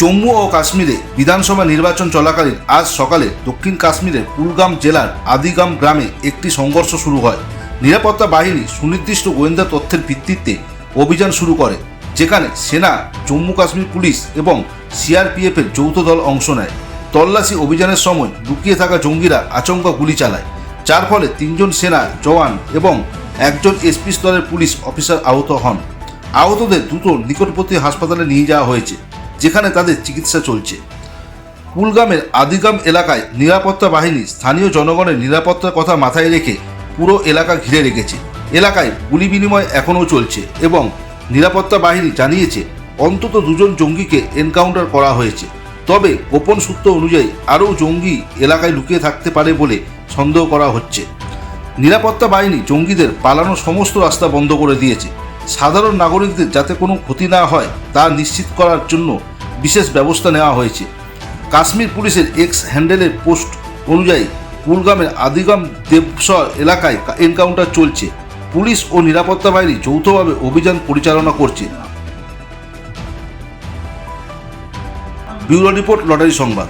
জম্মু ও কাশ্মীরে বিধানসভা নির্বাচন চলাকালীন আজ সকালে দক্ষিণ কাশ্মীরের কুলগাম জেলার আদিগাম গ্রামে একটি সংঘর্ষ শুরু হয়। নিরাপত্তা বাহিনী সুনির্দিষ্ট গোয়েন্দা তথ্যের ভিত্তিতে অভিযান শুরু করে, যেখানে সেনা, জম্মু কাশ্মীর পুলিশ এবং সিআরপিএফের যৌথ দল অংশ নেয়। তল্লাশি অভিযানের সময় লুকিয়ে থাকা জঙ্গিরা আচমকা গুলি চালায়, যার ফলে 3জন সেনা জওয়ান এবং একজন এসপি স্তরের পুলিশ অফিসার আহত হন। আহতদের দ্রুত নিকটবর্তী হাসপাতালে নিয়ে যাওয়া হয়েছে, যেখানে তাদের চিকিৎসা চলছে। কুলগামের আদিগাম এলাকায় নিরাপত্তা বাহিনী স্থানীয় জনগণের নিরাপত্তার কথা মাথায় রেখে পুরো এলাকা ঘিরে রেখেছে। এলাকায় গুলি বিনিময় এখনও চলছে এবং নিরাপত্তা বাহিনী জানিয়েছে অন্তত 2জন জঙ্গিকে এনকাউন্টার করা হয়েছে। তবে গোপন সূত্র অনুযায়ী আরও জঙ্গি এলাকায় লুকিয়ে থাকতে পারে বলে সন্দেহ করা হচ্ছে। নিরাপত্তা বাহিনী জঙ্গিদের পালানোর সমস্ত রাস্তা বন্ধ করে দিয়েছে। সাধারণ নাগরিকদের যাতে কোনো ক্ষতি না হয় তা নিশ্চিত করার জন্য বিশেষ ব্যবস্থা নেওয়া হয়েছে। কাশ্মীর পুলিশের এক্স হ্যান্ডেলের পোস্ট অনুযায়ী কুলগামের আদিগাম দেবসর এলাকায় এনকাউন্টার চলছে। পুলিশ ও নিরাপত্তা বাহিনী যৌথভাবে অভিযান পরিচালনা করছে। ব্যুরো রিপোর্ট, লটারি সংবাদ।